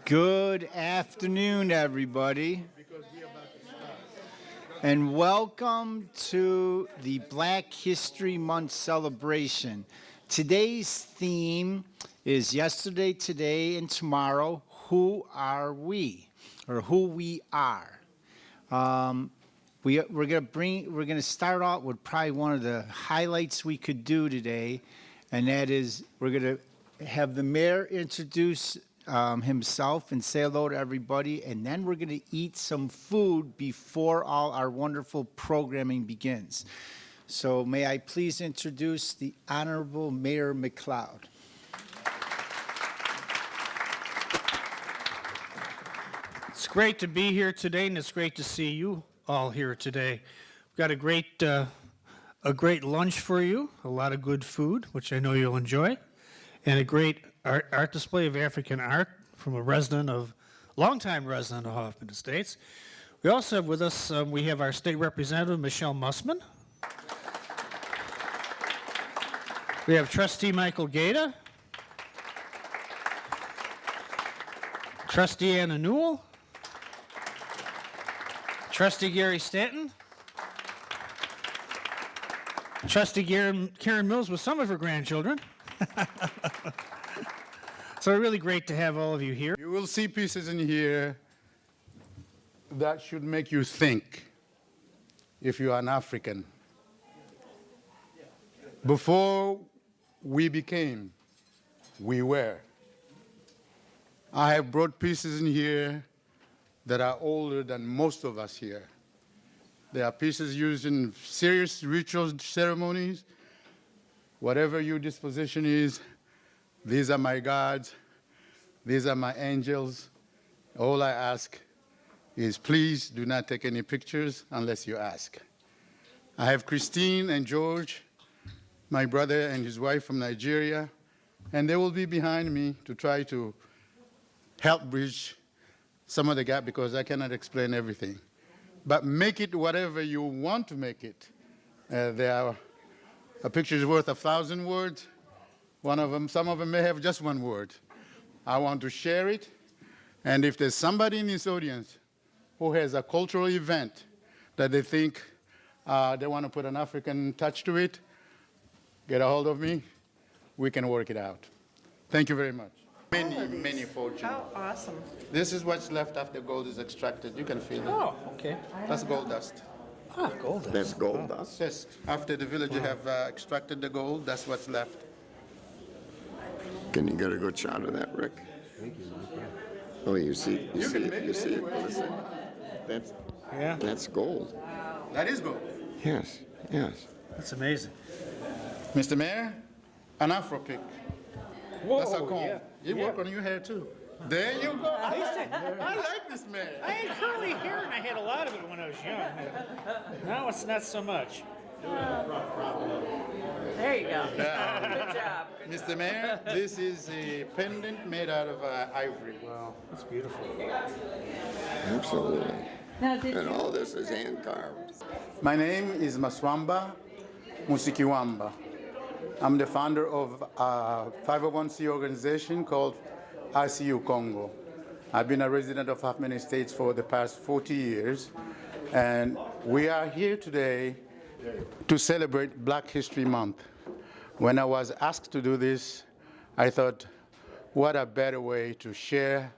Good afternoon, everybody, and welcome to the Black History Month celebration. Today's theme is Yesterday, Today, and Tomorrow, Who Are We? Or Who We Are. We're gonna start out with probably one of the highlights we could do today, and that is we're gonna have the mayor introduce himself and say hello to everybody, and then we're going to eat some food before all our wonderful programming begins. So may I please introduce the Honorable Mayor Mcleod. It's great to be here today, and it's great to see you all here today. We've got a great lunch for you, a lot of good food, which I know you'll enjoy, and a great art display of African art from a longtime resident of Hoffman Estates. We also have with us, we have our state representative, Michelle Mussman. We have Trustee Michael Gaeta, Trustee Anna Newell, Trustee Gary Stanton, Trustee Karen Mills with some of her grandchildren. So it's really great to have all of you here. You will see pieces in here that should make you think if you are an African. Before we became, we were. I have brought pieces in here that are older than most of us here. They are pieces used in serious ritual ceremonies. Whatever your disposition is, these are my gods, these are my angels. All I ask is please do not take any pictures unless you ask. I have Christine and George, my brother and his wife from Nigeria, and they will be behind me to try to help bridge some of the gap because I cannot explain everything. But make it whatever you want to make it. A picture is worth 1,000 words. Some of them may have just one word. I want to share it, and if there's somebody in this audience who has a cultural event that they think they want to put an African touch to it, get a hold of me. We can work it out. Thank you very much. Many fortunes. How awesome. This is what's left after gold is extracted. You can feel it. Oh, okay. That's gold dust. Ah, gold dust. That's gold dust? Yes. After the villagers have extracted the gold, that's what's left. Can you get a good shot of that, Rick? Oh, you see it. Listen. That's gold. That is gold. Yes. That's amazing. Mr. Mayor, an Afro pick. Whoa, That's a comb. yeah. You work on your hair too. There you go. I like this man. I had curly hair, and I had a lot of it when I was young. Now it's not so much. There you go. Good job. Mr. Mayor, this is a pendant made out of ivory. Wow, that's beautiful. Absolutely. Now, And all this is hand carved. My name is Maswamba Musikiwamba. I'm the founder of a 501c organization called ICU Congo. I've been a resident of Hoffman Estates for the past 40 years, and we are here today to celebrate Black History Month. When I was asked to do this, I thought, what a better way to share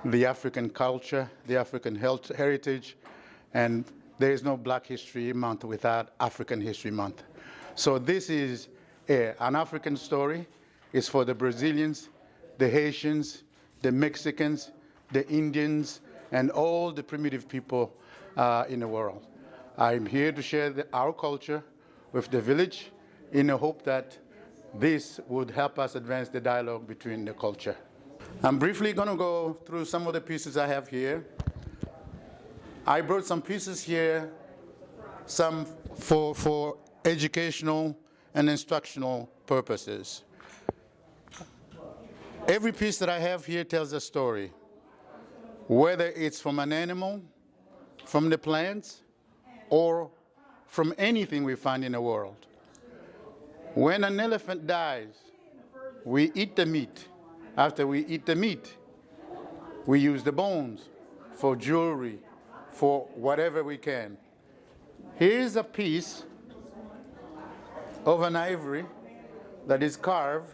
the African culture, the African heritage, and there is no Black History Month without African History Month. So this is an African story. It's for the Brazilians, the Haitians, the Mexicans, the Indians, and all the primitive people in the world. I'm here to share our culture with the village in the hope that this would help us advance the dialogue between the culture. I'm briefly going to go through some of the pieces I have here. I brought some pieces here, some for educational and instructional purposes. Every piece that I have here tells a story, whether it's from an animal, from the plants, or from anything we find in the world. When an elephant dies, we eat the meat. After we eat the meat, We use the bones for jewelry, for whatever we can. Here's a piece of an ivory that is carved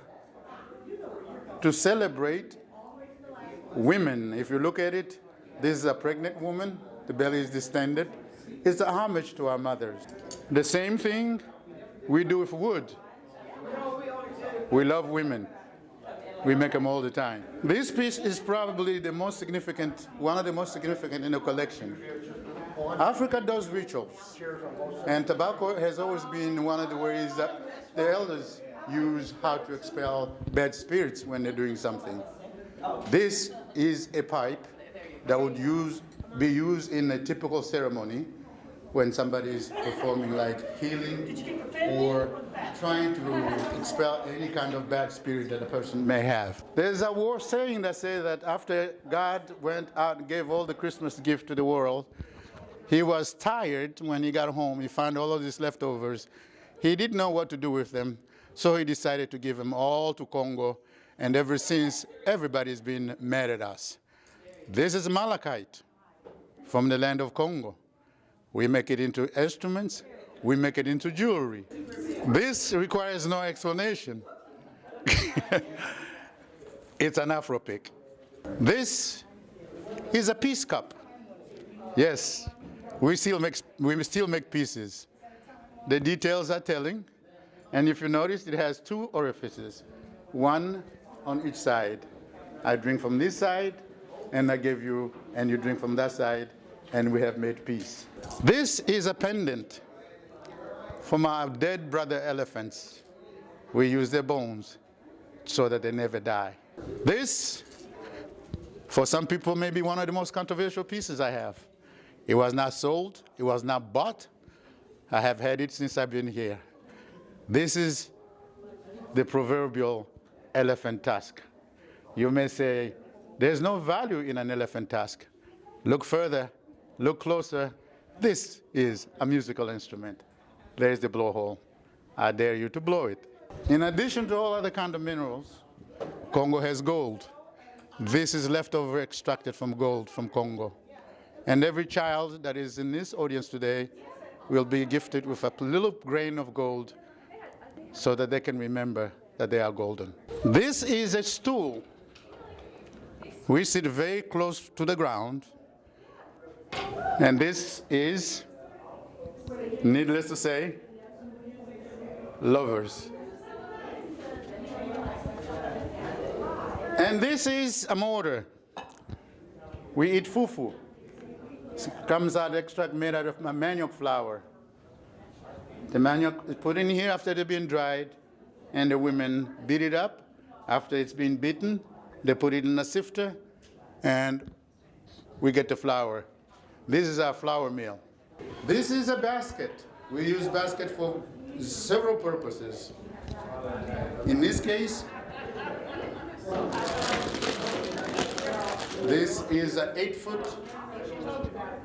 to celebrate women. If you look at it, this is a pregnant woman, the belly is distended. It's a homage to our mothers. The same thing we do with wood. We love women. We make them all the time. This piece is probably the most significant, one of the most significant in the collection. Africa does rituals, and tobacco has always been one of the ways that the elders use how to expel bad spirits when they're doing something. This is a pipe that would be used in a typical ceremony when somebody is performing like healing or trying to expel any kind of bad spirit that a person may have. There's a war saying that says that after God went out and gave all the Christmas gifts to the world, he was tired when he got home. He found all of these leftovers. He didn't know what to do with them, so he decided to give them all to Congo, and ever since, everybody's been mad at us. This is malachite from the land of Congo. We make it into instruments. We make it into jewelry. This requires no explanation. It's an Afro-pick. This is a peace cup. Yes, we still make pieces. The details are telling. And if you notice, it has two orifices, one on each side. I drink from this side, and I give you, and you drink from that side, and we have made peace. This is a pendant from our dead brother elephants. We use their bones so that they never die. This, for some people, may be one of the most controversial pieces I have. It was not sold, it was not bought. I have had it since I've been here. This is the proverbial elephant tusk. You may say, there's no value in an elephant tusk. Look further, look closer. This is a musical instrument. There's the blowhole. I dare you to blow it. In addition to all other kind of minerals, Congo has gold. This is leftover extracted from gold from Congo. And every child that is in this audience today will be gifted with a little grain of gold so that they can remember that they are golden. This is a stool. We sit very close to the ground. And this is, needless to say, lovers. And this is a mortar. We eat fufu. It comes out extract made out of manioc flour. The manioc is put in here after they've been dried, and the women beat it up. After it's been beaten, they put it in a sifter, and we get the flour. This is our flour mill. This is a basket. We use basket for several purposes. In this case, this is an 8-foot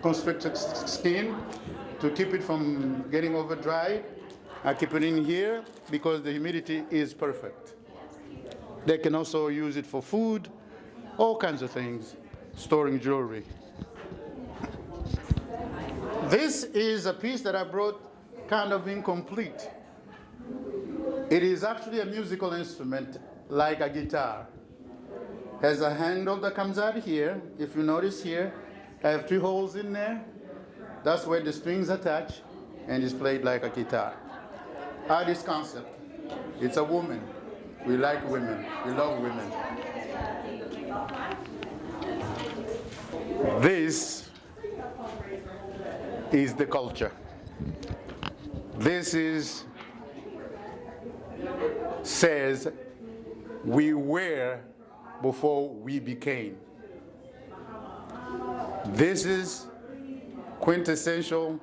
constricted skin to keep it from getting over dried. I keep it in here because the humidity is perfect. They can also use it for food, all kinds of things, storing jewelry. This is a piece that I brought kind of incomplete. It is actually a musical instrument like a guitar. Has a handle that comes out here. If you notice here, I have 2 holes in there. That's where the strings attach, and it's played like a guitar. This concept. It's a woman. We like women. We love women. This is the culture. This says we were before we became. This is quintessential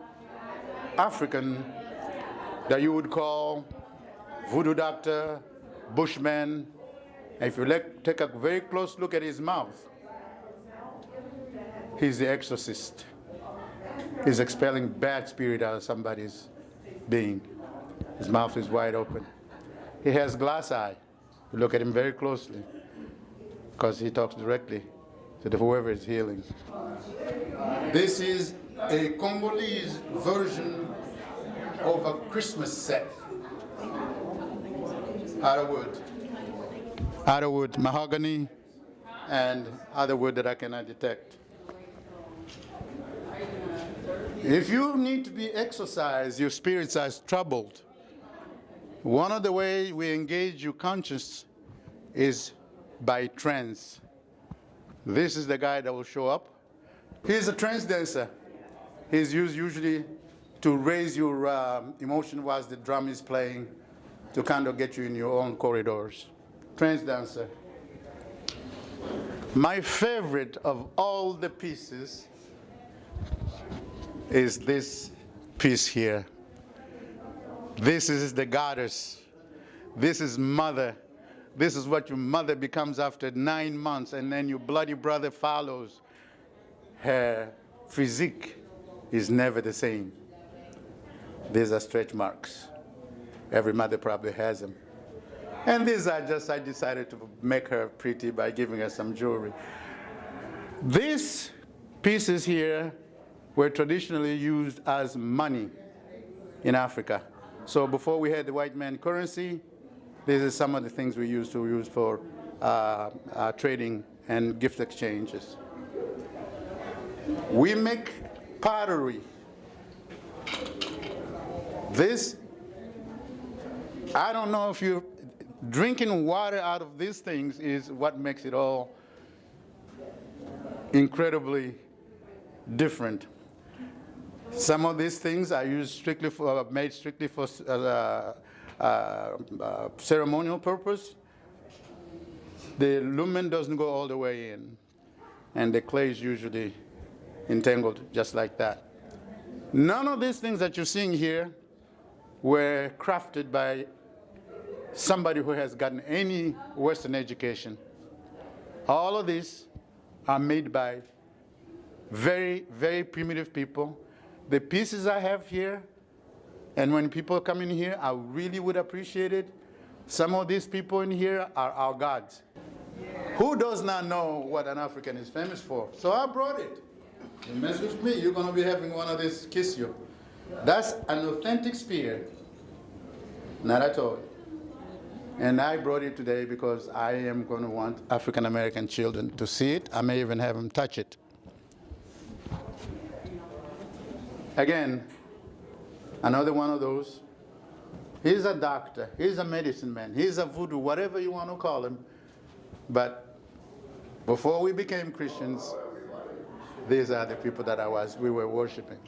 African that you would call voodoo doctor, bushman. If you take a very close look at his mouth, he's the exorcist. He's expelling bad spirit out of somebody's being. His mouth is wide open. He has glass eye. You look at him very closely because he talks directly to whoever is healing. This is a Congolese version of a Christmas set out of wood. Out of wood, mahogany, and other wood that I cannot detect. If you need to be exercised, your spirits are troubled, one of the ways we engage your conscience is by trance. This is the guy that will show up. He's a trance dancer. He's used usually to raise your emotion whilst the drum is playing, to kind of get you in your own corridors. Trance dancer. My favorite of all the pieces is this piece here. This is the goddess. This is mother. This is what your mother becomes after 9 months, and then your bloody brother follows. Her physique is never the same. These are stretch marks. Every mother probably has them. And these are just, I decided to make her pretty by giving her some jewelry. These pieces here were traditionally used as money in Africa. So before we had the white man currency, these are some of the things we used to use for trading and gift exchanges. We make pottery. This, I don't know if you're drinking water out of these things is what makes it all incredibly different. Some of these things are used strictly for, made strictly for ceremonial purpose. The lumen doesn't go all the way in, and the clay is usually entangled just like that. None of these things that you're seeing here were crafted by somebody who has gotten any Western education. All of these are made by very, very primitive people. The pieces I have here, and when people come in here, I really would appreciate it. Some of these people in here are our gods. Who does not know what an African is famous for? So I brought it. You mess with me, you're going to be having one of these kiss you. That's an authentic spear, not at all. And I brought it today because I am going to want African American children to see it. I may even have them touch it. Again, another one of those. He's a doctor, he's a medicine man, he's a voodoo, whatever you want to call him. But before we became Christians, these are the people that we were worshiping.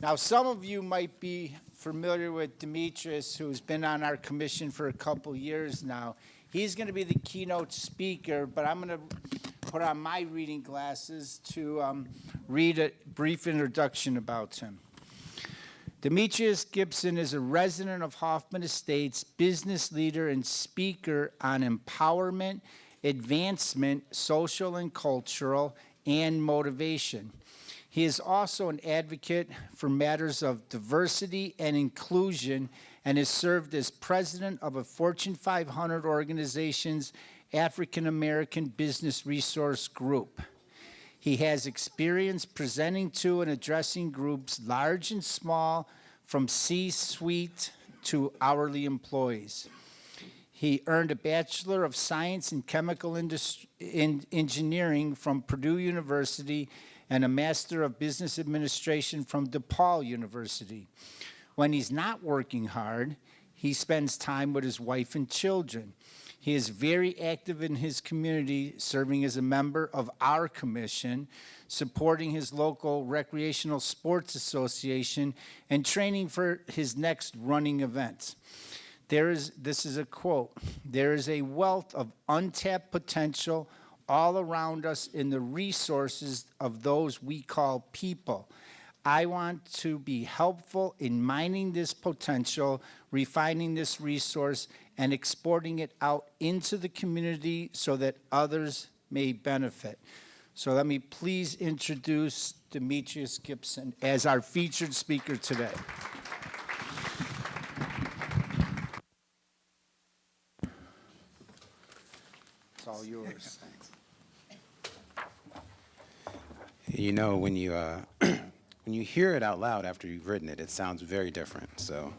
Now, some of you might be familiar with Demetrius, who's been on our commission for a couple years now. He's going to be the keynote speaker, but I'm going to put on my reading glasses to read a brief introduction about him. Demetrius Gibson is a resident of Hoffman Estates, business leader and speaker on empowerment, advancement, social and cultural, and motivation. He is also an advocate for matters of diversity and inclusion and has served as president of a Fortune 500 organization's African American Business Resource Group. He has experience presenting to and addressing groups large and small, from C-suite to hourly employees. He earned a Bachelor of Science in Chemical Engineering from Purdue University and a Master of Business Administration from DePaul University. When he's not working hard, he spends time with his wife and children. He is very active in his community, serving as a member of our commission, supporting his local recreational sports association, and training for his next running event. This is a quote, "There is a wealth of untapped potential all around us in the resources of those we call people. I want to be helpful in mining this potential, refining this resource, and exporting it out into the community so that others may benefit." So let me please introduce Demetrius Gibson as our featured speaker today. All yours. You know, when you when you hear it out loud after you've written it, it sounds very different. So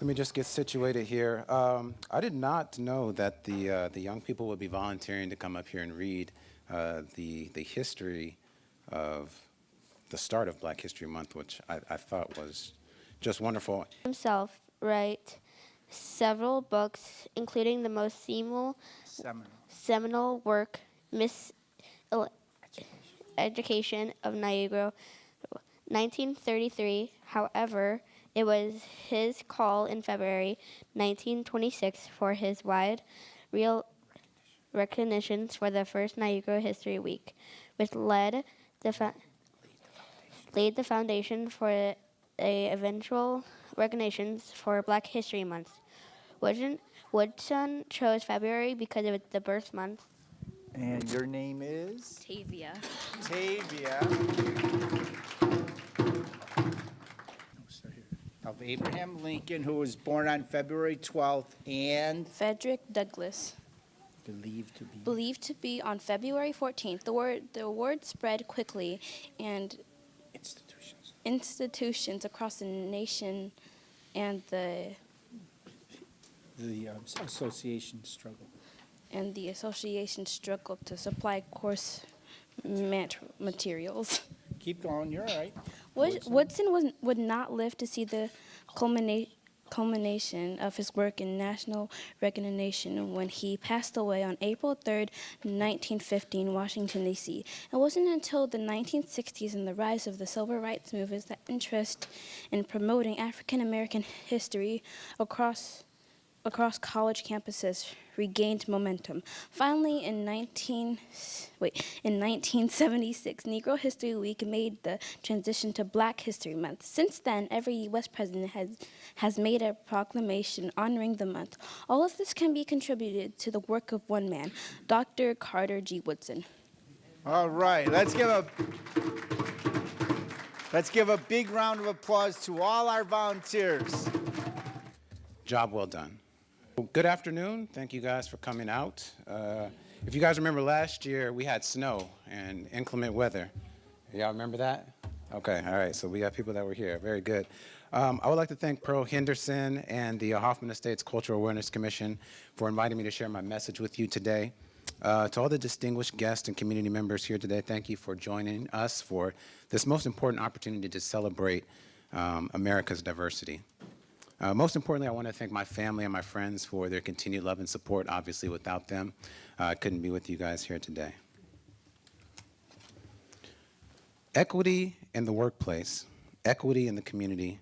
let me just get situated here. I did not know that the young people would be volunteering to come up here and read the history of the start of Black History Month, which I thought was just wonderful. Himself write several books, including the most seminal work, Miss Education of Negro, 1933. However, it was his call in February 1926 for his wide real recognitions for the first Negro History Week, which laid the foundation for the eventual recognitions for Black History Month. Woodson chose February because it was the birth month. And your name is? Tavia. Tavia. Of Abraham Lincoln, who was born on February 12th and Frederick Douglass. believed to be on February 14th. The word spread quickly, and institutions across the nation and the association struggle. And the association struggled to supply course materials. Keep going, you're all right. Woodson would not live to see the culmination of his work in national recognition when he passed away on April 3rd, 1915, in Washington, D.C. It wasn't until the 1960s and the rise of the civil rights movement that interest in promoting African American history across college campuses regained momentum. Finally, in 1976, Negro History Week made the transition to Black History Month. Since then, every U.S. president has made a proclamation honoring the month. All of this can be contributed to the work of one man, Dr. Carter G. Woodson. All right, let's give a big round of applause to all our volunteers. Job well done. Good afternoon. Thank you guys for coming out. If you guys remember last year, we had snow and inclement weather. Y'all remember that? Okay, all right. So we got people that were here. Very good. I would like to thank Pearl Henderson and the Hoffman Estates Cultural Awareness Commission for inviting me to share my message with you today. To all the distinguished guests and community members here today, thank you for joining us for this most important opportunity to celebrate America's diversity. Most importantly, I want to thank my family and my friends for their continued love and support. Obviously, without them, I couldn't be with you guys here today. Equity in the workplace, equity in the community,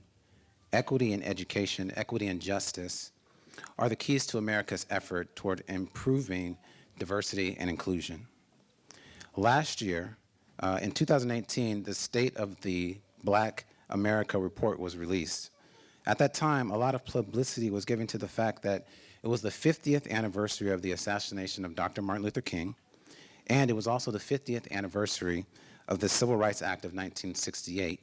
equity in education, equity and justice are the keys to America's effort toward improving diversity and inclusion. Last year, in 2018, the State of the Black America report was released. At that time, a lot of publicity was given to the fact that it was the 50th anniversary of the assassination of Dr. Martin Luther King, and it was also the 50th anniversary of the Civil Rights Act of 1968,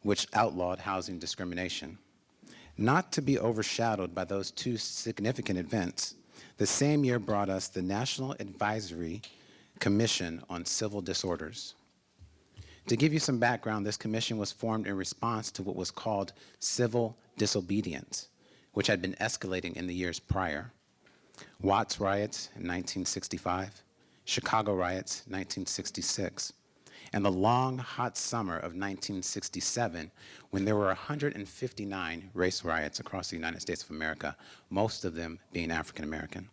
which outlawed housing discrimination. Not to be overshadowed by those two significant events, the same year brought us the National Advisory Commission on Civil Disorders. To give you some background, this commission was formed in response to what was called civil disobedience, which had been escalating in the years prior. Watts riots in 1965, Chicago riots 1966, and the long, hot summer of 1967, when there were 159 race riots across the United States of America, most of them being African American.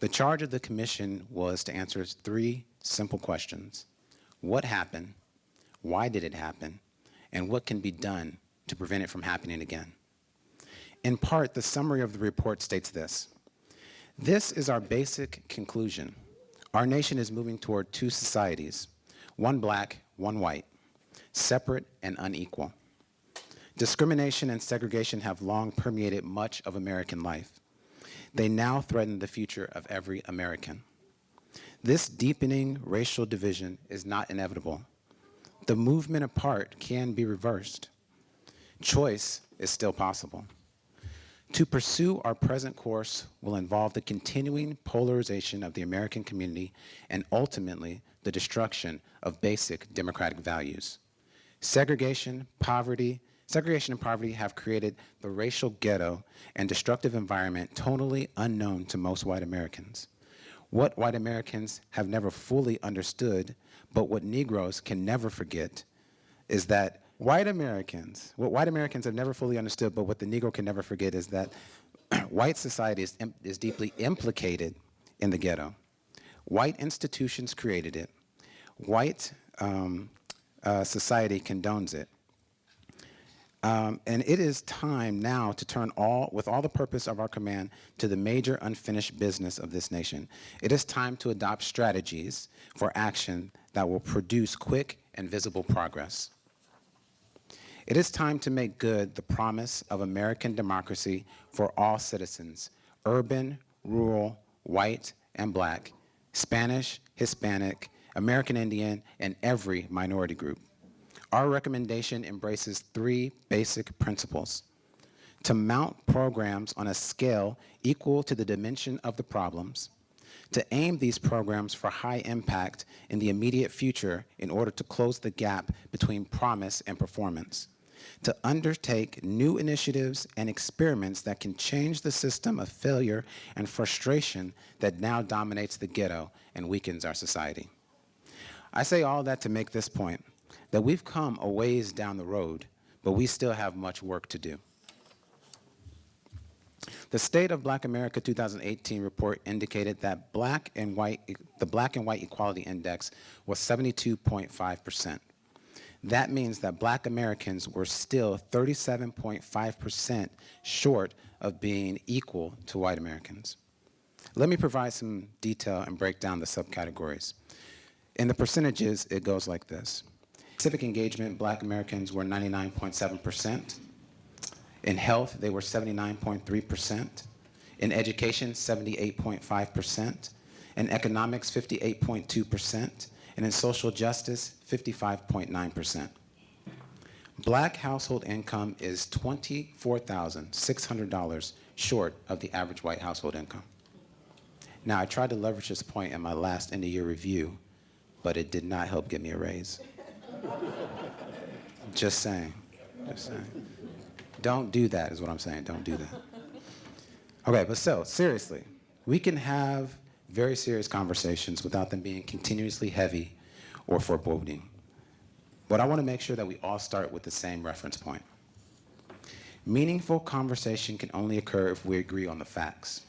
The charge of the commission was to answer three simple questions. What happened? Why did it happen? And what can be done to prevent it from happening again? In part, the summary of the report states this. This is our basic conclusion. Our nation is moving toward two societies, one black, one white, separate and unequal. Discrimination and segregation have long permeated much of American life. They now threaten the future of every American. This deepening racial division is not inevitable. The movement apart can be reversed. Choice is still possible. To pursue our present course will involve the continuing polarization of the American community and ultimately the destruction of basic democratic values. Segregation and poverty have created the racial ghetto and destructive environment totally unknown to most white Americans. What white Americans have never fully understood, but what Negroes can never forget, is that what white Americans have never fully understood, but what the Negro can never forget, is that white society is deeply implicated in the ghetto. White institutions created it. White society condones it. And it is time now to turn with all the purpose of our command to the major unfinished business of this nation. It is time to adopt strategies for action that will produce quick and visible progress. It is time to make good the promise of American democracy for all citizens, urban, rural, white, and black, Spanish, Hispanic, American Indian, and every minority group. Our recommendation embraces 3 basic principles: to mount programs on a scale equal to the dimension of the problems, to aim these programs for high impact in the immediate future in order to close the gap between promise and performance, to undertake new initiatives and experiments that can change the system of failure and frustration that now dominates the ghetto and weakens our society. I say all that to make this point, that we've come a ways down the road, but we still have much work to do. The State of Black America 2018 report indicated that the Black and White Equality Index was 72.5%. That means that Black Americans were still 37.5% short of being equal to white Americans. Let me provide some detail and break down the subcategories. In the percentages, it goes like this. Civic engagement, Black Americans were 99.7%. In health, they were 79.3%. In education, 78.5%. In economics, 58.2%. And in social justice, 55.9%. Black household income is $24,600 short of the average white household income. Now, I tried to leverage this point in my last end-of-year review, but it did not help get me a raise. Just saying. Don't do that is what I'm saying. Don't do that. Okay, but so, seriously, we can have very serious conversations without them being continuously heavy or foreboding. But I want to make sure that we all start with the same reference point. Meaningful conversation can only occur if we agree on the facts.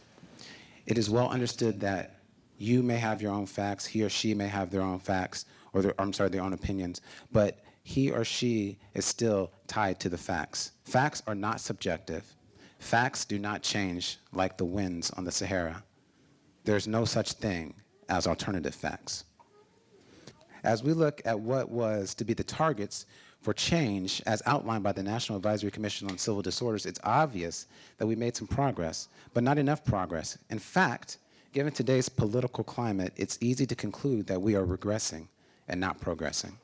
It is well understood that you may have your own facts, he or she may have their own facts, or their own opinions, but he or she is still tied to the facts. Facts are not subjective. Facts do not change like the winds on the Sahara. There's no such thing as alternative facts. As we look at what was to be the targets for change as outlined by the National Advisory Commission on Civil Disorders, it's obvious that we made some progress, but not enough progress. In fact, given today's political climate, it's easy to conclude that we are regressing and not progressing.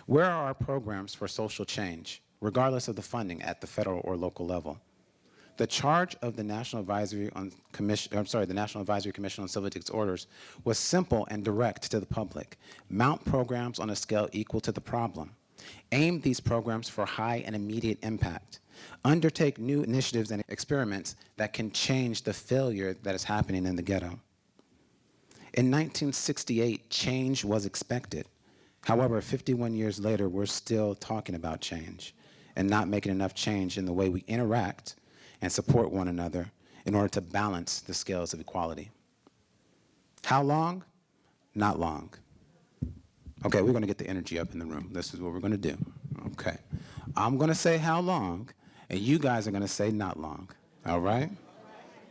Where are our programs for social change, regardless of the funding at the federal or local level? The charge of the National Advisory Commission on Civil Disorders was simple and direct to the public. Mount programs on a scale equal to the problem. Aim these programs for high and immediate impact. Undertake new initiatives and experiments that can change the failure that is happening in the ghetto. In 1968, change was expected. However, 51 years later, we're still talking about change and not making enough change in the way we interact and support one another in order to balance the scales of equality. How long? Not long. Okay, we're going to get the energy up in the room. This is what we're going to do. Okay. I'm going to say how long, and you guys are going to say not long. All right?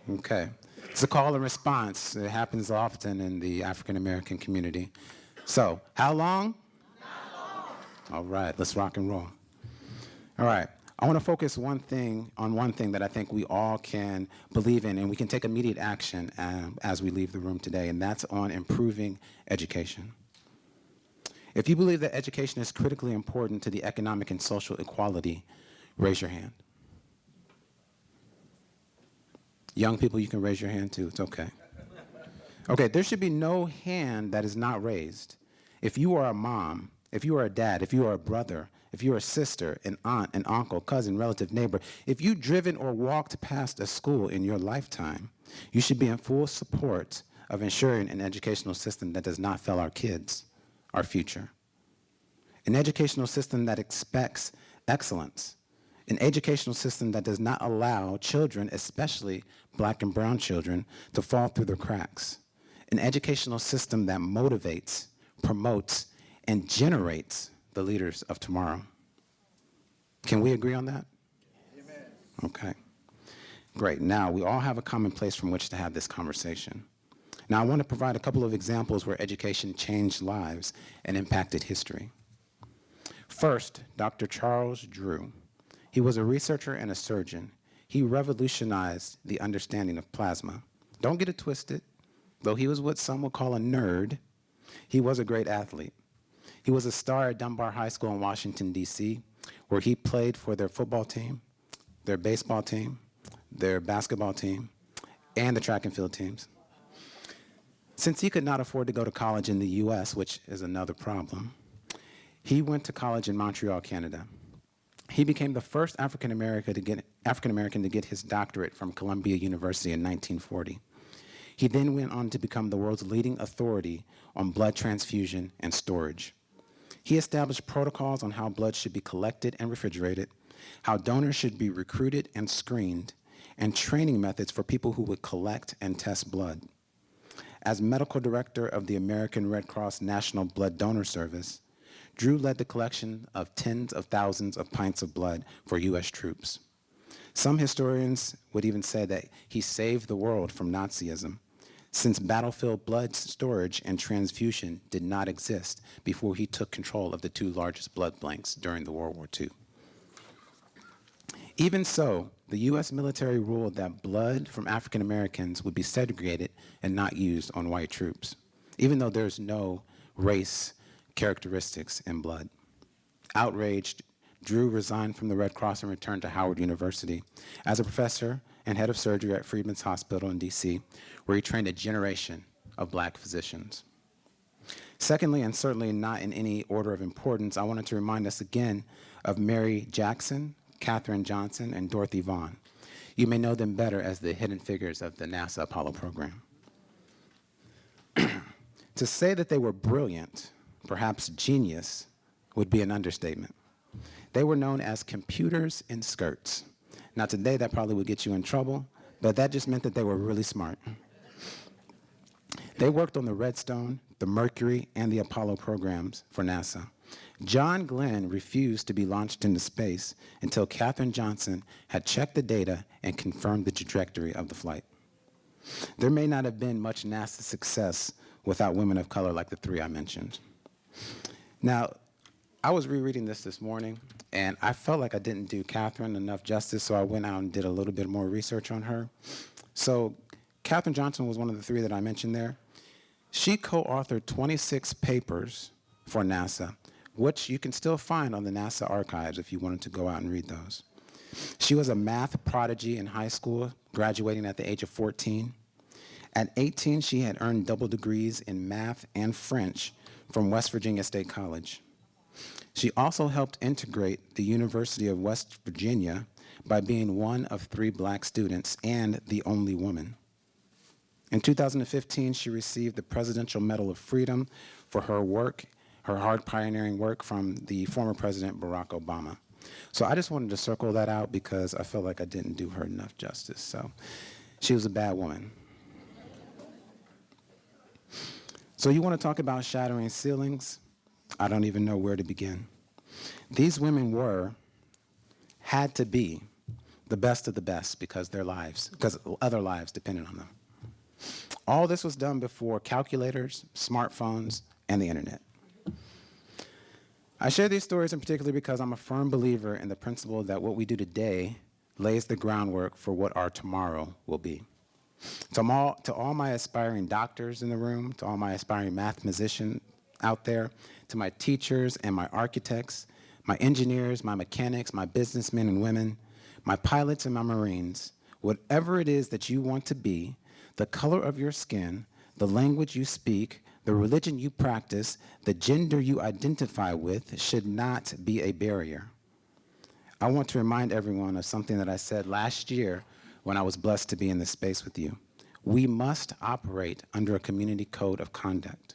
Okay. It's a call and response. It happens often in the African American community. So, how long? Not long. All right, let's rock and roll. All right. I want to focus on one thing that I think we all can believe in, and we can take immediate action as we leave the room today, and that's on improving education. If you believe that education is critically important to the economic and social equality, raise your hand. Young people, you can raise your hand too. It's okay. Okay, there should be no hand that is not raised. If you are a mom, if you are a dad, if you are a brother, if you're a sister, an aunt, an uncle, cousin, relative, neighbor, if you've driven or walked past a school in your lifetime, you should be in full support of ensuring an educational system that does not fail our kids, our future. An educational system that expects excellence. An educational system that does not allow children, especially black and brown children, to fall through the cracks. An educational system that motivates, promotes, and generates the leaders of tomorrow. Can we agree on that? Amen. Okay. Great. Now, we all have a common place from which to have this conversation. Now, I want to provide a couple of examples where education changed lives and impacted history. First, Dr. Charles Drue. He was a researcher and a surgeon. He revolutionized the understanding of plasma. Don't get it twisted. Though he was what some would call a nerd, he was a great athlete. He was a star at Dunbar High School in Washington, D.C., where he played for their football team, their baseball team, their basketball team, and the track and field teams. Since he could not afford to go to college in the U.S., which is another problem, he went to college in Montreal, Canada. He became the first African American to get his doctorate from Columbia University in 1940. He then went on to become the world's leading authority on blood transfusion and storage. He established protocols on how blood should be collected and refrigerated, how donors should be recruited and screened, and training methods for people who would collect and test blood. As medical director of the American Red Cross National Blood Donor Service, Drue led the collection of tens of thousands of pints of blood for U.S. troops. Some historians would even say that he saved the world from Nazism, since battlefield blood storage and transfusion did not exist before he took control of the two largest blood banks during the World War II. Even so, the U.S. military ruled that blood from African Americans would be segregated and not used on white troops, even though there's no race characteristics in blood. Outraged, Drue resigned from the Red Cross and returned to Howard University as a professor and head of surgery at Freedman's Hospital in D.C., where he trained a generation of black physicians. Secondly, and certainly not in any order of importance, I wanted to remind us again of Mary Jackson, Katherine Johnson, and Dorothy Vaughan. You may know them better as the hidden figures of the NASA Apollo program. To say that they were brilliant, perhaps genius, would be an understatement. They were known as computers in skirts. Now today that probably would get you in trouble, but that just meant that they were really smart. They worked on the Redstone, the Mercury, and the Apollo programs for NASA. John Glenn refused to be launched into space until Katherine Johnson had checked the data and confirmed the trajectory of the flight. There may not have been much NASA success without women of color like the three I mentioned. Now, I was rereading this morning, and I felt like I didn't do Katherine enough justice, so I went out and did a little bit more research on her. So Katherine Johnson was one of the three that I mentioned there. She co-authored 26 papers for NASA, which you can still find on the NASA archives if you wanted to go out and read those. She was a math prodigy in high school, graduating at the age of 14. At 18, she had earned double degrees in math and French from West Virginia State College. She also helped integrate the University of West Virginia by being one of 3 black students and the only woman. In 2015, she received the Presidential Medal of Freedom for her work, her hard pioneering work from the former President Barack Obama. So I just wanted to circle that out because I felt like I didn't do her enough justice. So she was a bad woman. So you want to talk about shattering ceilings? I don't even know where to begin. These women had to be the best of the best because other lives depended on them. All this was done before calculators, smartphones, and the internet. I share these stories in particular because I'm a firm believer in the principle that what we do today lays the groundwork for what our tomorrow will be. To all my aspiring doctors in the room, to all my aspiring mathematicians out there, to my teachers and my architects, my engineers, my mechanics, my businessmen and women, my pilots and my Marines, whatever it is that you want to be, the color of your skin, the language you speak, the religion you practice, the gender you identify with should not be a barrier. I want to remind everyone of something that I said last year when I was blessed to be in this space with you. We must operate under a community code of conduct.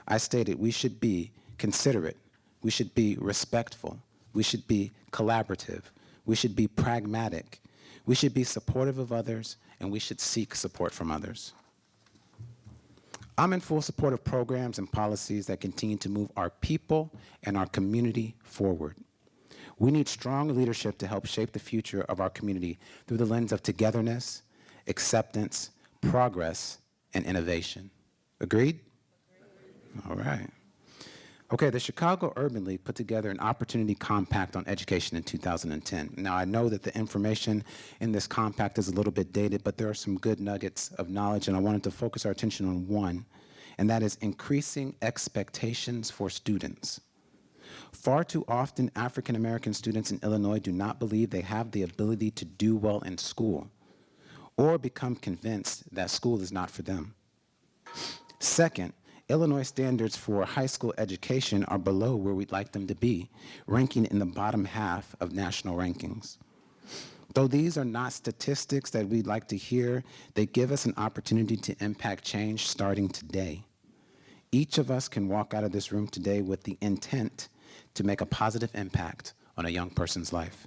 I stated we should be considerate, we should be respectful, we should be collaborative, we should be pragmatic, we should be supportive of others, and we should seek support from others. I'm in full support of programs and policies that continue to move our people and our community forward. We need strong leadership to help shape the future of our community through the lens of togetherness, acceptance, progress, and innovation. Agreed? All right. Okay, the Chicago Urban League put together an opportunity compact on education in 2010. Now, I know that the information in this compact is a little bit dated, but there are some good nuggets of knowledge, and I wanted to focus our attention on one, and that is increasing expectations for students. Far too often, African American students in Illinois do not believe they have the ability to do well in school or become convinced that school is not for them. Second, Illinois standards for high school education are below where we'd like them to be, ranking in the bottom half of national rankings. Though these are not statistics that we'd like to hear, they give us an opportunity to impact change starting today. Each of us can walk out of this room today with the intent to make a positive impact on a young person's life.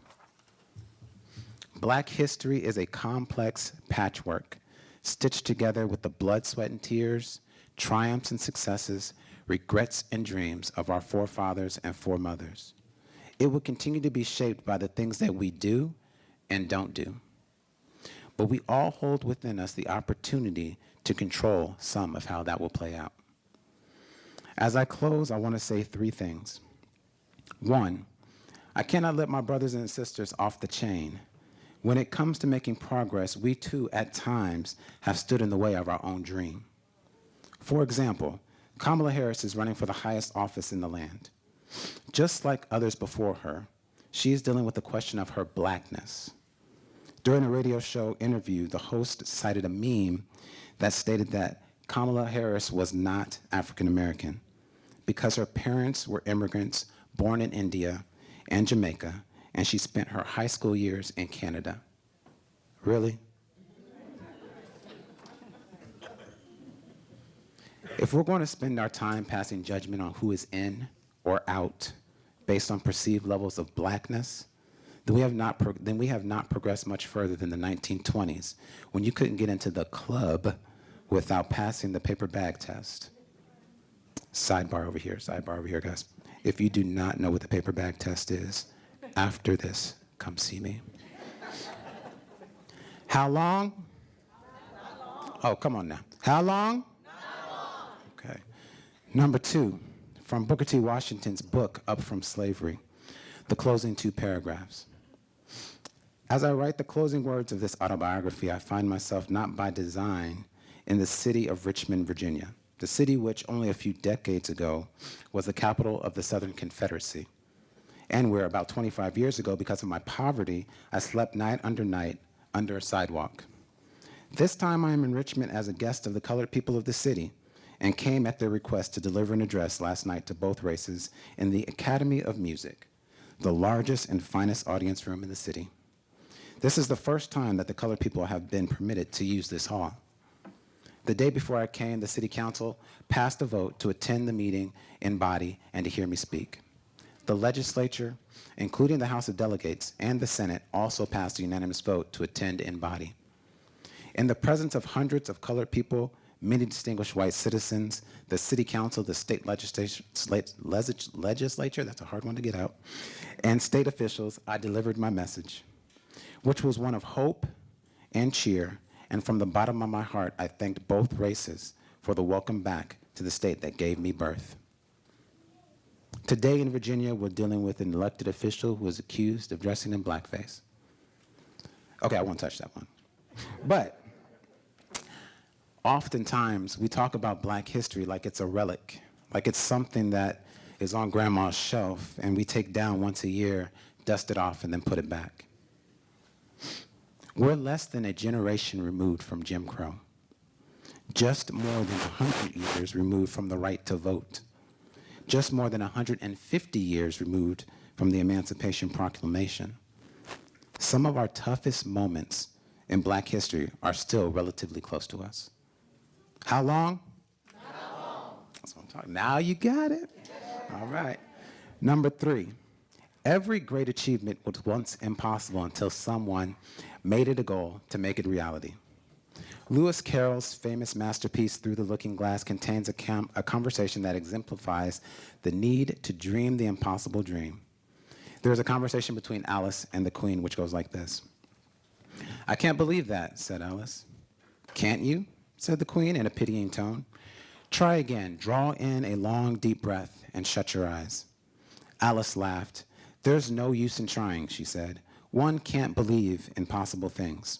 Black history is a complex patchwork, stitched together with the blood, sweat, and tears, triumphs and successes, regrets and dreams of our forefathers and foremothers. It will continue to be shaped by the things that we do and don't do. But we all hold within us the opportunity to control some of how that will play out. As I close, I want to say three things. One, I cannot let my brothers and sisters off the chain. When it comes to making progress, we too, at times, have stood in the way of our own dream. For example, Kamala Harris is running for the highest office in the land. Just like others before her, she is dealing with the question of her blackness. During a radio show interview, the host cited a meme that stated that Kamala Harris was not African American because her parents were immigrants born in India and Jamaica, and she spent her high school years in Canada. Really? If we're going to spend our time passing judgment on who is in or out based on perceived levels of blackness, then we have not progressed much further than the 1920s, when you couldn't get into the club without passing the paper bag test. Sidebar over here, guys. If you do not know what the paper bag test is, after this, come see me. How long? Oh, come on now. How long? Okay. Number two, from Booker T. Washington's book, Up From Slavery, the closing two paragraphs. As I write the closing words of this autobiography, I find myself not by design in the city of Richmond, Virginia, the city which only a few decades ago was the capital of the Southern Confederacy, and where about 25 years ago, because of my poverty, I slept night under a sidewalk. This time I am in Richmond as a guest of the colored people of the city, and came at their request to deliver an address last night to both races in the Academy of Music, the largest and finest audience room in the city. This is the first time that the colored people have been permitted to use this hall. The day before I came, the city council passed a vote to attend the meeting in body and to hear me speak. The legislature, including the House of Delegates and the Senate, also passed a unanimous vote to attend in body. In the presence of hundreds of colored people, many distinguished white citizens, the city council, the state legislature, that's a hard one to get out, and state officials, I delivered my message, which was one of hope and cheer. And from the bottom of my heart, I thanked both races for the welcome back to the state that gave me birth. Today in Virginia, we're dealing with an elected official who is accused of dressing in blackface. Okay, I won't touch that one. But oftentimes, we talk about black history like it's a relic, like it's something that is on grandma's shelf and we take down once a year, dust it off, and then put it back. We're less than a generation removed from Jim Crow, just more than 100 years removed from the right to vote, just more than 150 years removed from the Emancipation Proclamation. Some of our toughest moments in Black history are still relatively close to us. How long? How long? That's what I'm talking. Now you got it. All right. Number 3, every great achievement was once impossible until someone made it a goal to make it reality. Lewis Carroll's famous masterpiece, Through the Looking Glass, contains a conversation that exemplifies the need to dream the impossible dream. There's a conversation between Alice and the Queen which goes like this. "I can't believe that," said Alice. "Can't you?" said the Queen in a pitying tone. "Try again. Draw in a long, deep breath and shut your eyes." Alice laughed. "There's no use in trying," she said. "One can't believe impossible things."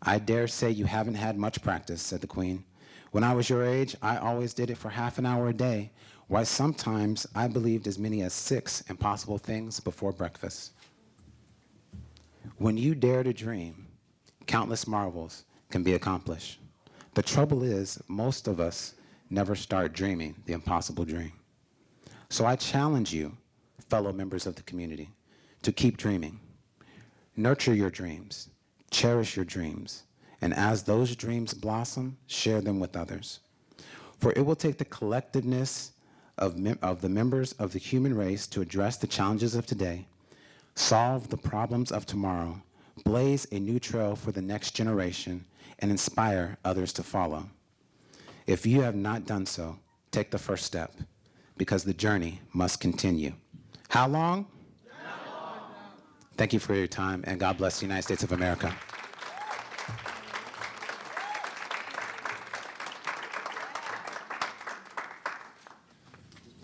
"I dare say you haven't had much practice," said the Queen. "When I was your age, I always did it for half an hour a day. Why, sometimes I believed as many as 6 impossible things before breakfast." When you dare to dream, countless marvels can be accomplished. The trouble is, most of us never start dreaming the impossible dream. So I challenge you, fellow members of the community, to keep dreaming. Nurture your dreams, cherish your dreams, and as those dreams blossom, share them with others. For it will take the collectiveness of the members of the human race to address the challenges of today, solve the problems of tomorrow, blaze a new trail for the next generation, and inspire others to follow. If you have not done so, take the first step, because the journey must continue. How long? Thank you for your time, and God bless the United States of America.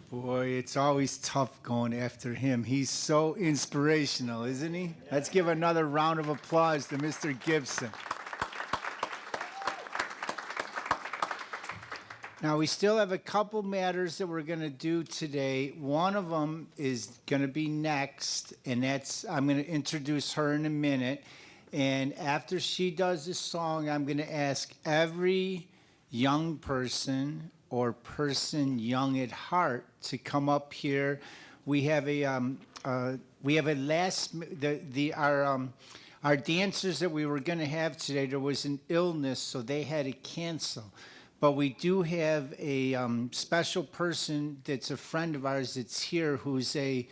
Boy, it's always tough going after him. He's so inspirational, isn't he? Let's give another round of applause to Mr. Gibson. Now, we still have a couple matters that we're going to do today. One of them is going to be next, and I'm going to introduce her in a minute. And after she does this song, I'm going to ask every young person or person young at heart to come up here. We have our dancers that we were going to have today. There was an illness, so they had to cancel. But we do have a special person that's a friend of ours that's here who's a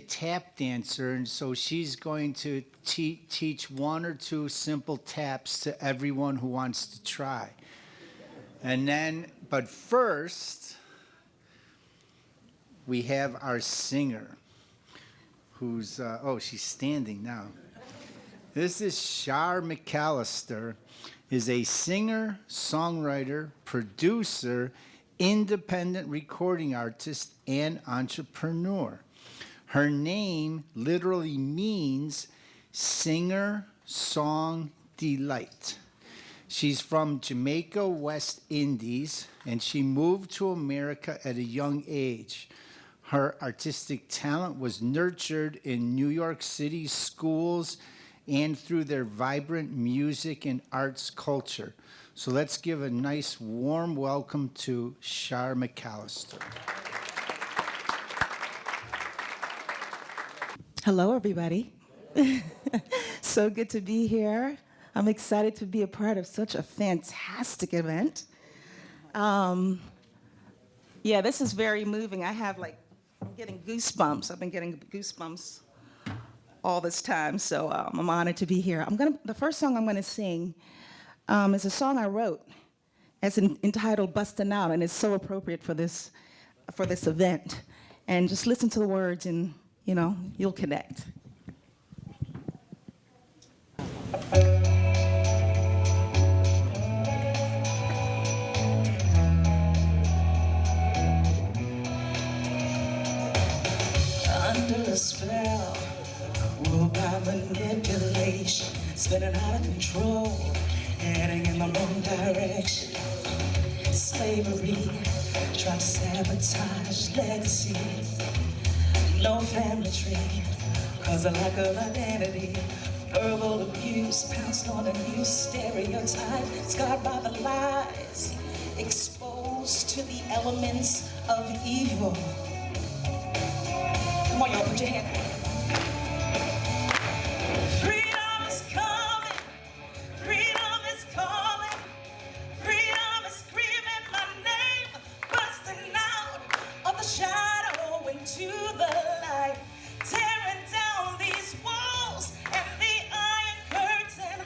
tap dancer, and so she's going to teach 1 or 2 simple taps to everyone who wants to try. And then, but first, we have our singer, who's, she's standing now. This is Char Mccallister, is a singer, songwriter, producer, independent recording artist, and entrepreneur. Her name literally means singer, song, delight. She's from Jamaica, West Indies, and she moved to America at a young age. Her artistic talent was nurtured in New York City schools and through their vibrant music and arts culture. So let's give a nice warm welcome to Char Mccallister. Hello, everybody. So good to be here. I'm excited to be a part of such a fantastic event. This is very moving. I'm getting goosebumps. I've been getting goosebumps all this time, so I'm honored to be here. The first song I'm gonna sing is a song I wrote. It's entitled "Bustin' Out," and it's so appropriate for this event. And just listen to the words, and you'll connect. Under a spell, ruled by manipulation, spinning out of control, heading in the wrong direction. Slavery tried to sabotage legacy. No family tree, cause of lack of identity. Verbal abuse pounced on a new stereotype, scarred by the lies, exposed to the elements of evil. Come on, y'all, put your hand up. Freedom is coming, freedom is calling, freedom is screaming my name, busting out of the shadow into the light, tearing down these walls and the iron curtain,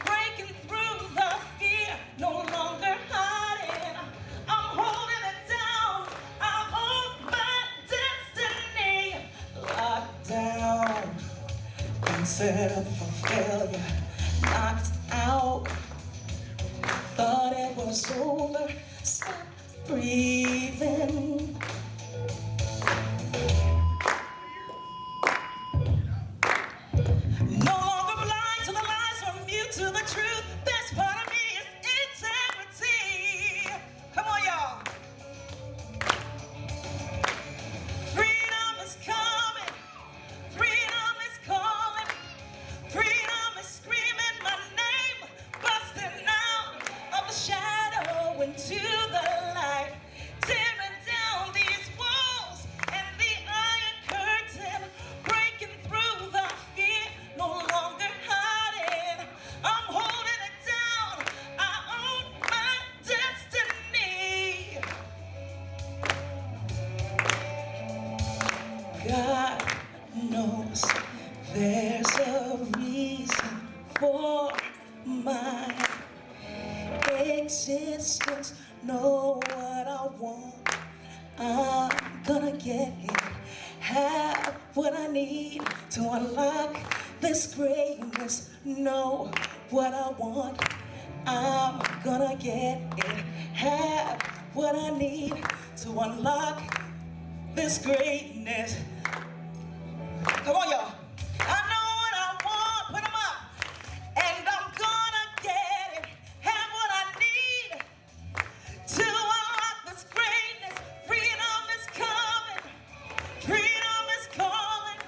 breaking through the fear, no longer hiding. I'm holding it down, I own my destiny, locked down, set up for failure, knocked out, thought it was over, stopped breathing. No longer blind to the lies or mute to the truth. Best part of me is integrity. Come on, y'all. Freedom is coming. Freedom is calling. Freedom is screaming my name, busting out of the shadow into the light, tearing down these walls and the iron curtain, breaking through the fear, no longer hiding. I'm holding it down, I own my destiny. God knows there's a reason for my existence. Know what I want, I'm gonna get it. Have what I need to unlock this greatness. Know what I want, I'm gonna get it. Have what I need to unlock this greatness. Come on, y'all. I know what I want, put 'em up. And I'm gonna get it. Have what I need to unlock this greatness. Freedom is coming. Freedom is calling.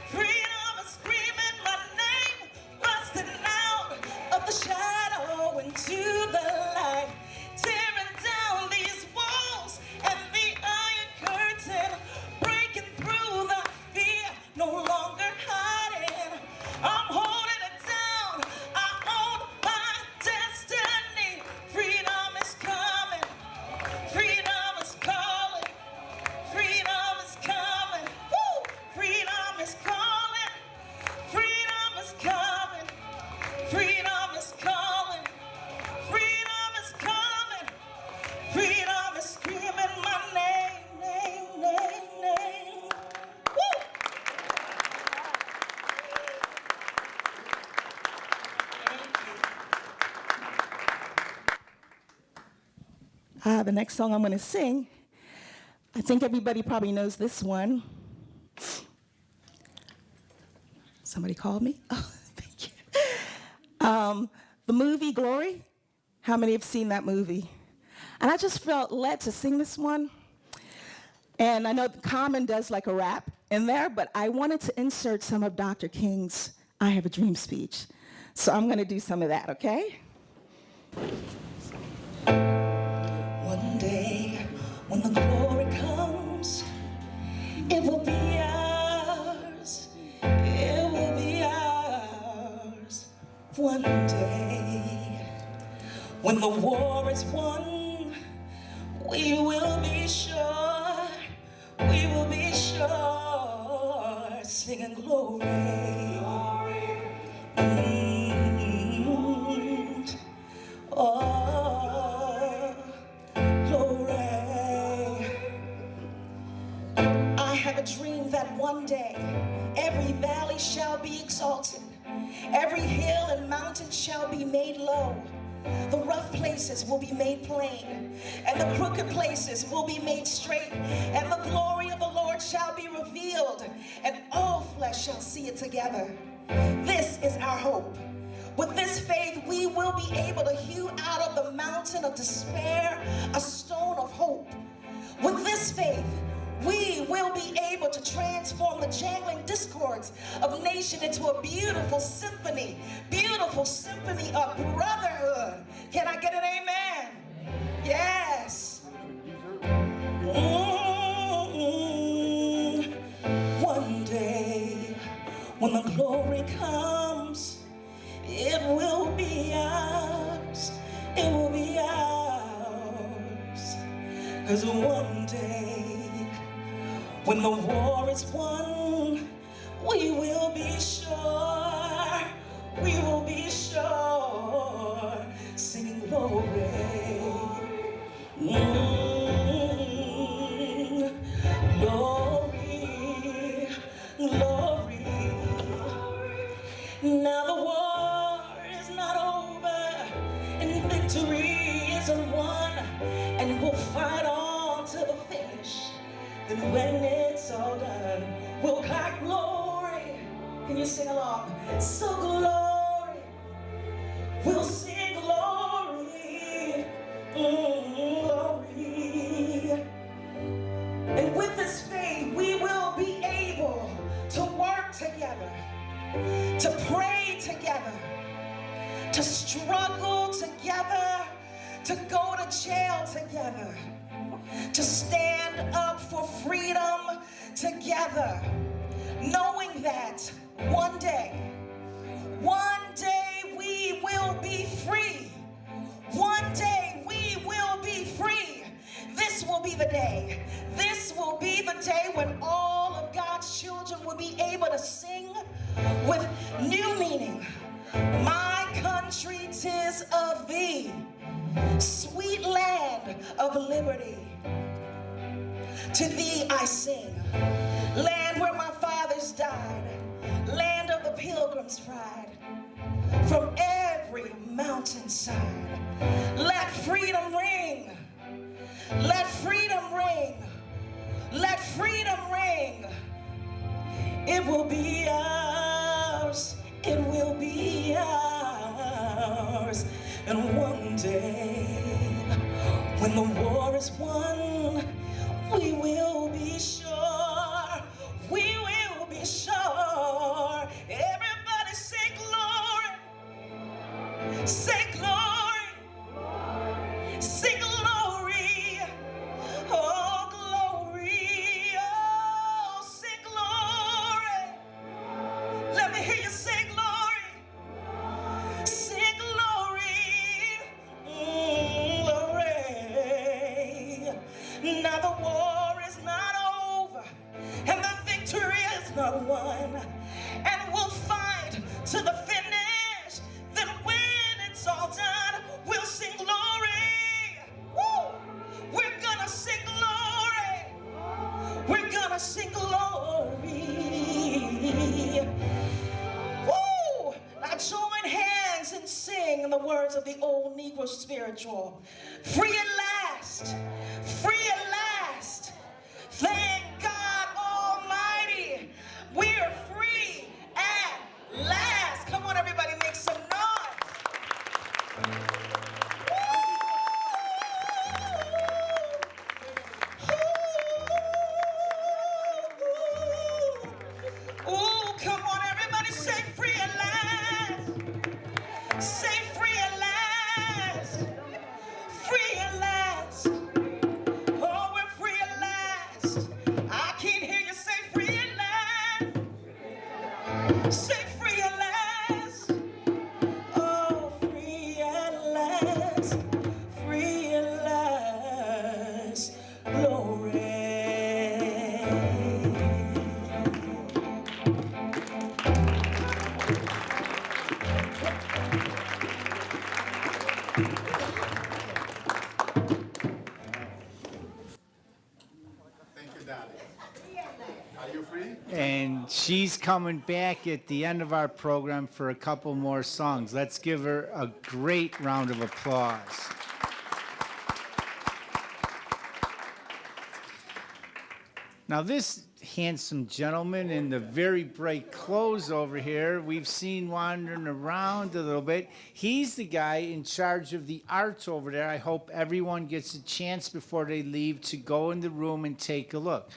Freedom is screaming my name, busting out of the shadow into the light, tearing down these walls and the iron curtain, breaking through the fear, no longer hiding. I'm holding it down, I own my destiny. Freedom is coming, freedom is calling, freedom is coming. Woo! Freedom is calling, freedom is coming, freedom is calling, freedom is coming, freedom is screaming my name, name, name, name. Woo! The next song I'm going to sing, I think everybody probably knows this one. Somebody called me? Oh, thank you. The movie Glory. How many have seen that movie? And I just felt led to sing this one. And I know Common does like a rap in there, but I wanted to insert some of Dr. King's I Have a Dream speech. So I'm going to do some of that, okay? One day, when the glory comes, it will be ours. It will be ours. One day, when the war is won, we will be sure. We will be sure, singing glory. Oh, glory. I have a dream that one day every valley shall be exalted, every hill and mountain shall be made low. The rough places will be made plain, and the crooked places will be made straight, and the glory of the Lord shall be revealed, and all flesh shall see it together. This is our hope. With this faith, we will be able to hew out of the mountain of despair a stone of hope. With this faith, we will be able to transform the jangling discords of nation into a beautiful symphony of brotherhood. Can I get an amen? Yes. One day, when the glory comes, it will be ours. It will be ours. 'Cause one day, when the war is won, we will be sure. We will be sure. Singing glory. Glory, glory. Now the war is not over, and victory isn't won, and we'll fight on to the finish. And when it's all done, we'll cry glory. Can you sing along? So glory, we'll sing glory, glory. And with this faith, we will be able to work together, to pray together, to struggle together, to go to jail together, to stand up for freedom together, knowing that one day we will be free. One day we will be free. This will be the day. This will be the day when all of God's children will be able to sing with new meaning. My country, 'tis of thee, sweet land of liberty. To thee I sing, land where my fathers died, land of the pilgrim's pride. From every mountainside, let freedom ring. Let freedom ring. Let freedom ring. It will be ours. It will be ours. And one day, when the war is won, we will be sure. We will be sure. Everybody say glory. Say glory. Say glory. Oh, glory. Oh, say glory. Let me hear you say glory. Say glory. Glory. Now the war is not over, and the victory is not won, and we'll fight to the finish. Then when it's all done, we'll sing glory. Woo! We're gonna sing glory. We're gonna sing glory. Woo! Now join hands and sing in the words of the old Negro spiritual. Free at last. Free at last. Thank God Almighty. We're free at last. Come on, everybody, make some noise. Ooh, come on, everybody, say free at last. Say free at last. Free at last. Oh, we're free at last. I can't hear you say free at last. Say free at last. Oh, free at last. Free at last. Glory. Thank you, Daddy. Are you free? And she's coming back at the end of our program for a couple more songs. Let's give her a great round of applause. Now, this handsome gentleman in the very bright clothes over here, we've seen wandering around a little bit. He's the guy in charge of the art over there. I hope everyone gets a chance before they leave to go in the room and take a look.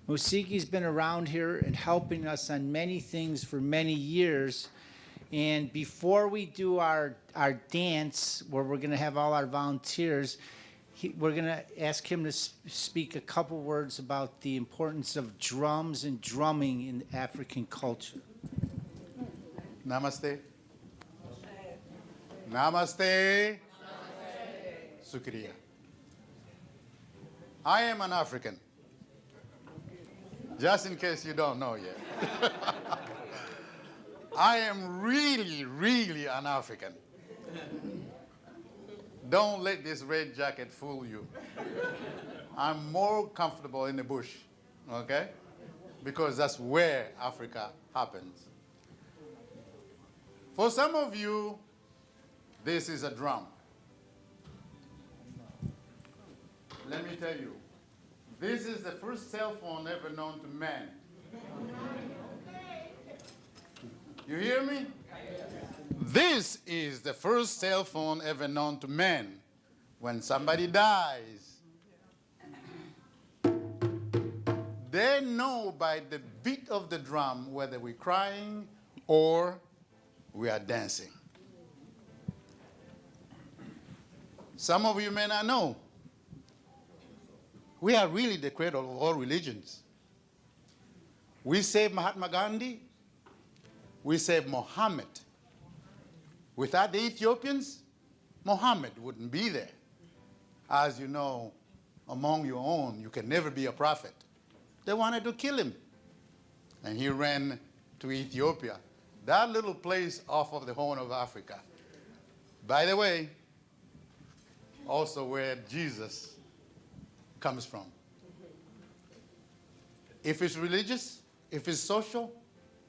Musiki's been around here and helping us on many things for many years. And before we do our dance, where we're going to have all our volunteers, we're going to ask him to speak a couple words about the importance of drums and drumming in African culture. Namaste. Namaste. Sukriya. I am an African. Just in case you don't know yet. I am really, really an African. Don't let this red jacket fool you. I'm more comfortable in the bush, okay? Because that's where Africa happens. For some of you, this is a drum. Let me tell you, this is the first cell phone ever known to man. You hear me? This is the first cell phone ever known to man. When somebody dies, they know by the beat of the drum whether we're crying or we are dancing. Some of you may not know. We are really the cradle of all religions. We saved Mahatma Gandhi. We saved Muhammad. Without the Ethiopians, Muhammad wouldn't be there. As you know, among your own, you can never be a prophet. They wanted to kill him. And he ran to Ethiopia, that little place off of the Horn of Africa. By the way, also where Jesus comes from. If it's religious, if it's social,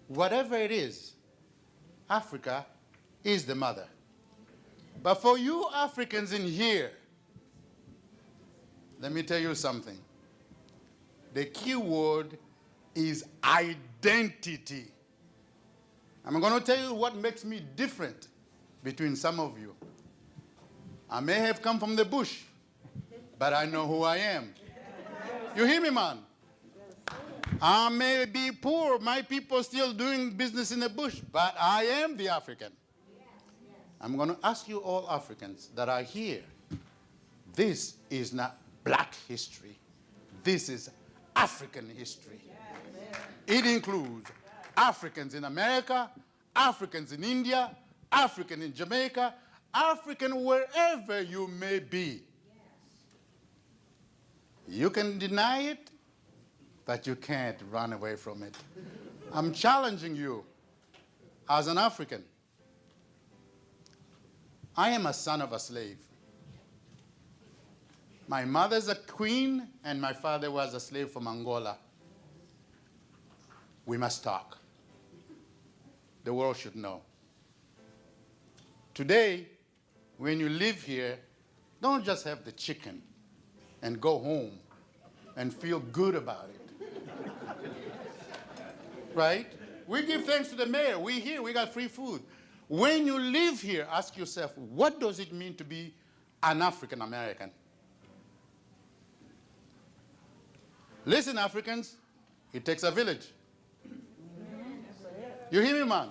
whatever it is, Africa is the mother. But for you Africans in here, let me tell you something. The key word is identity. I'm going to tell you what makes me different between some of you. I may have come from the bush, but I know who I am. You hear me, man? I may be poor, my people still doing business in the bush, but I am the African. I'm going to ask you all Africans that are here, this is not black history. This is African history. It includes Africans in America, Africans in India, African in Jamaica, African wherever you may be. You can deny it, but you can't run away from it. I'm challenging you as an African. I am a son of a slave. My mother's a queen, and my father was a slave from Angola. We must talk. The world should know. Today, when you live here, don't just have the chicken and go home and feel good about it. Right? We give thanks to the mayor. We here, we got free food. When you live here, ask yourself, what does it mean to be an African American? Listen, Africans, it takes a village. You hear me, man?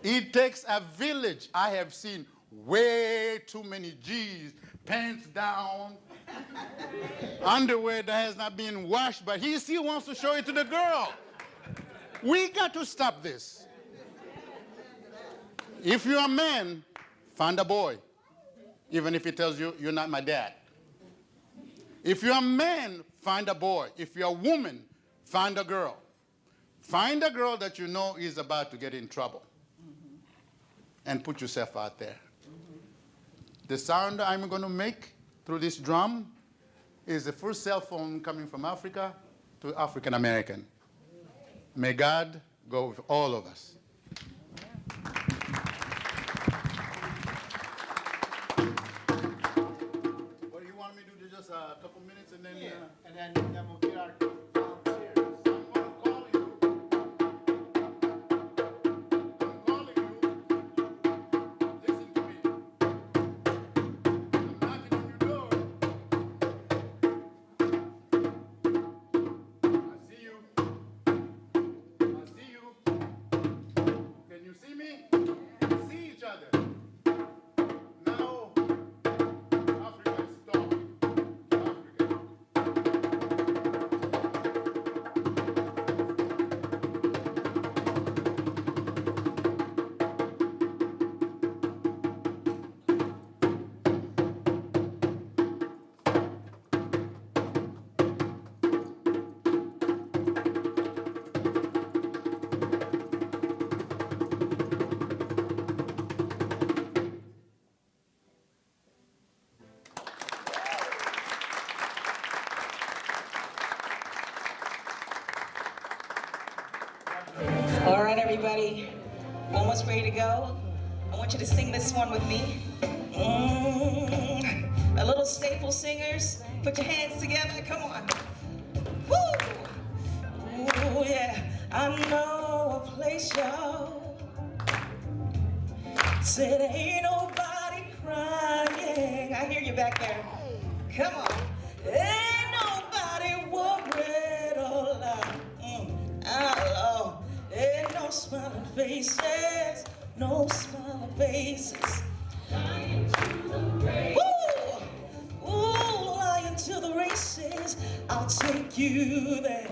It takes a village. I have seen way too many G's, pants down, underwear that has not been washed, but he still wants to show it to the girl. We got to stop this. If you're a man, find a boy, even if he tells you, you're not my dad. If you're a man, find a boy. If you're a woman, find a girl. Find a girl that you know is about to get in trouble. And put yourself out there. The sound I'm going to make through this drum is the first cell phone coming from Africa to African American. May God go with all of us. What do you want me to do? Just a couple minutes and then... And then we'll get our volunteers. I'm calling you. Listen to me. I'm knocking on your door. I see All right, everybody, almost ready to go. I want you to sing this one with me. A little staple singers, put your hands together, come on. Woo! Ooh, yeah, I know a place, y'all. Said ain't nobody crying. I hear you back there. Come on. Ain't nobody worried all out. Ain't no smiling faces, no smiling faces. Lying to the races. Woo! Ooh, lying to the races. I'll take you there.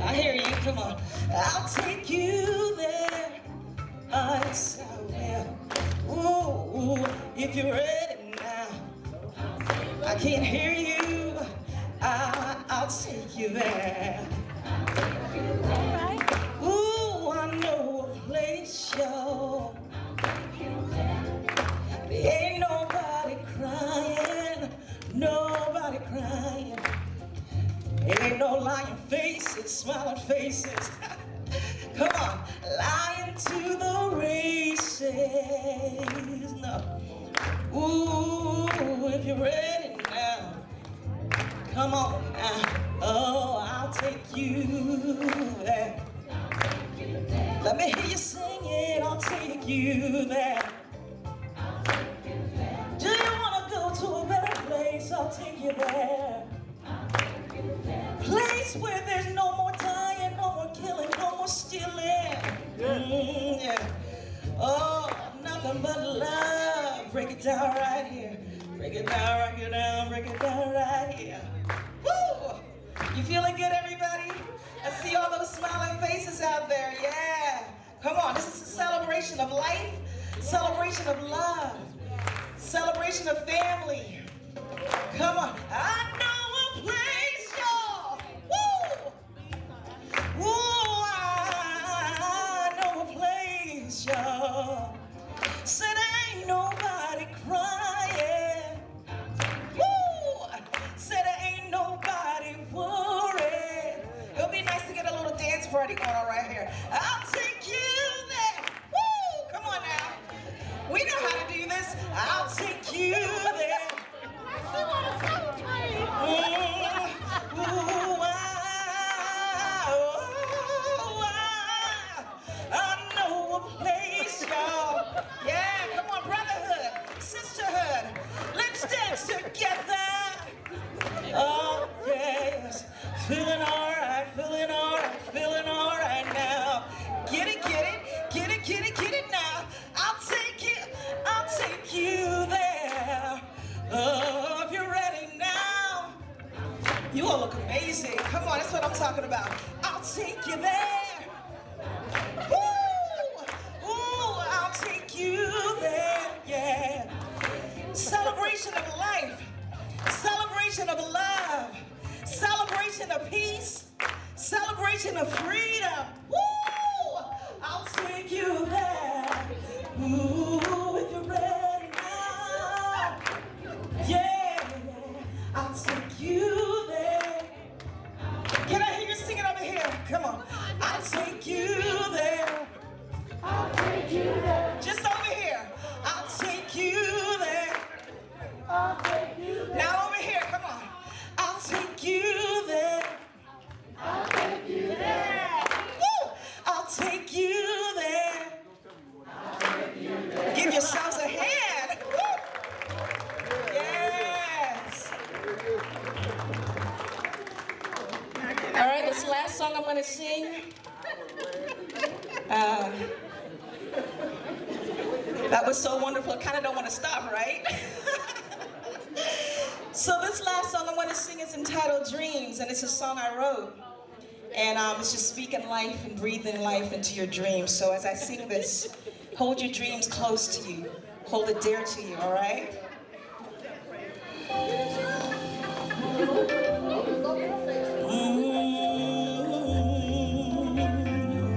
I hear you, come on. I'll take you there. Yes, I will. Ooh, if you're ready now. I can't hear you. I'll take you there. Ooh, I know a place, y'all. There ain't nobody crying, nobody crying. Ain't no lying faces, smiling faces. Come on, lying to the races. No. Ooh, if you're ready now, come on now. Oh, I'll take you there. Let me hear you sing it. I'll take you there. Do you want to go to a better place? I'll take you there. Place where there's no more dying, no more killing, no more stealing. Yeah. Oh, nothing but love. Break it down right here. Break it down, break it down, break it down right here. Woo! You feeling good, everybody? I see all those smiling faces out there. Yeah. Come on, this is a celebration of life, celebration of love, celebration of family. Come on. I know a place, y'all. Woo! Woo! I know a place, y'all. Said ain't nobody crying. Woo! Said ain't nobody worried. It'll be nice to get a little dance party going on right here. I'll take you there. Woo! Come on now. We know how to do this. I'll take you there. I know a place, y'all. Yeah, come on, brotherhood, sisterhood. Let's dance together. Oh, yes. Feeling all right, feeling all right, feeling all right now. Get it, get it, get it, get it, get it now. I'll take you there. Oh, if you're ready now. You all look amazing. Come on, that's what I'm talking about. I'll take you there. Woo! Ooh, I'll take you there, yeah. Celebration of life, celebration of love, celebration of peace, celebration of freedom. Woo! I'll take you there. Ooh, if you're ready now. Yeah, I'll take you there. Can I hear you singing over here? Come on. I'll take you there. I'll take you there. Just over here. I'll take you there. I'll take you there. Now over here, come on. I'll take you there. I'll take you there. Woo! I'll take you there. I'll take you there. Give yourselves a hand. Woo! Yes. All right, this last song I'm going to sing. That was so wonderful. I kind of don't want to stop, right? So this last song I'm going to sing is entitled Dreams, and it's a song I wrote. And it's just speaking life and breathing life into your dreams. So as I sing this, hold your dreams close to you. Hold it dear to you, all right?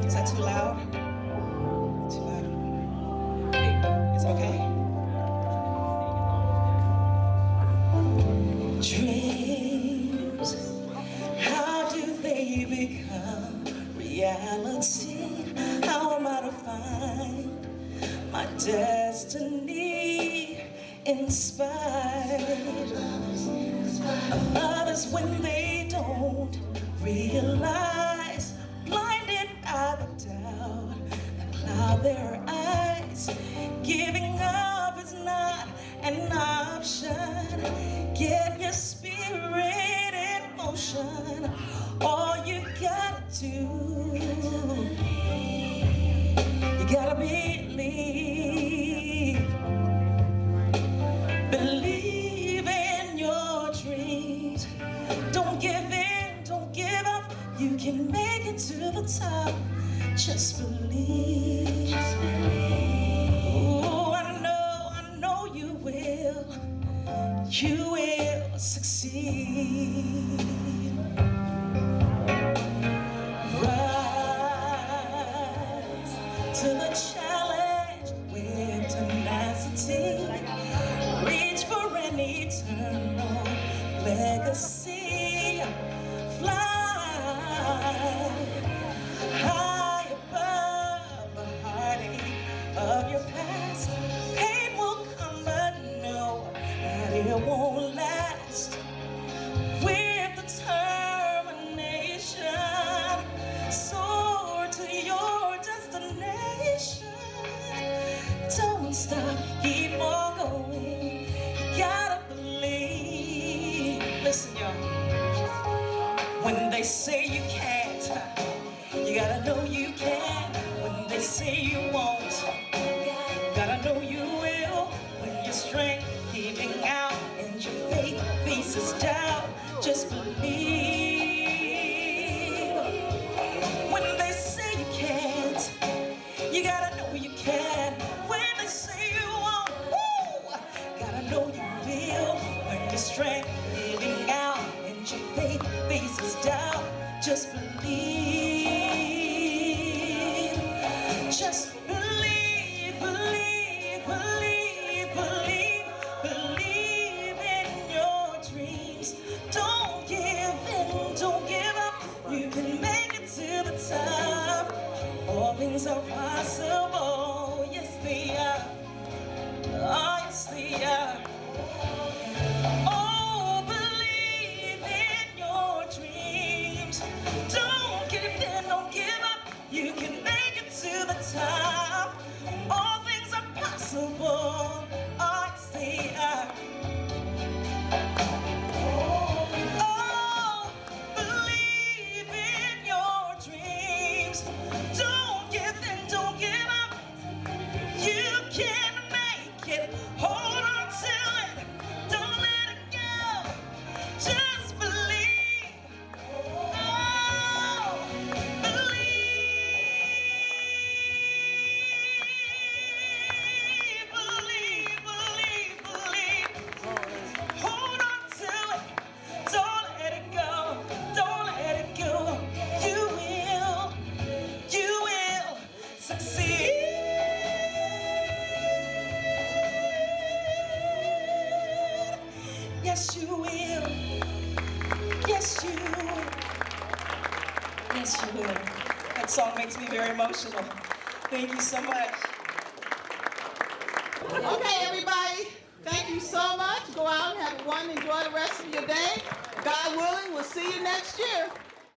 Is that too loud? Too loud? It's okay? Dreams, how do they become reality? reality. How am I to find my destiny in spite of others when they don't realize, blinded by the doubt that cloud their eyes. Giving up is not an option. Get your spirit in motion. All you gotta do, you gotta believe. Believe in your dreams. Don't give in, don't give up. You can make it to the top. Just believe. Oh, I know you will. You will succeed. Rise to the challenge with tenacity. Reach for an eternal legacy. Fly high above the heartache of your past. Pain will come, but know that it won't last. With determination, soar to your destination. Don't stop, keep on going. You gotta believe. Listen, y'all. When they say you can't, you gotta know you can. When they say you won't, gotta know you will. When your strength giving out and your faith faces doubt, just believe. When they say you can't, you gotta know you can. When they say you won't, woo, gotta know you will. When your strength giving out and your faith faces doubt, just believe. Just believe, believe, believe, believe, believe in your dreams. Don't give in, don't give up. You can make it to the top. All things are possible. Yes, they are. Oh, yes, they are. Oh, believe in your dreams. Don't give in, don't give up. You can make it to the top. All things are possible. Oh, yes, they are. Oh, believe in your dreams. Don't give in, don't give up. You can make it. Hold on to it. Don't let it go. Just believe. Oh, believe, believe, believe, believe. Hold on to it. Don't let it go. Don't let it go. You will succeed. Yes, you will. Yes, you will. Yes, you will. That song makes me very emotional. Thank you so much. Okay, everybody, thank you so much. Go out and have fun. Enjoy the rest of your day. God willing, we'll see you next year.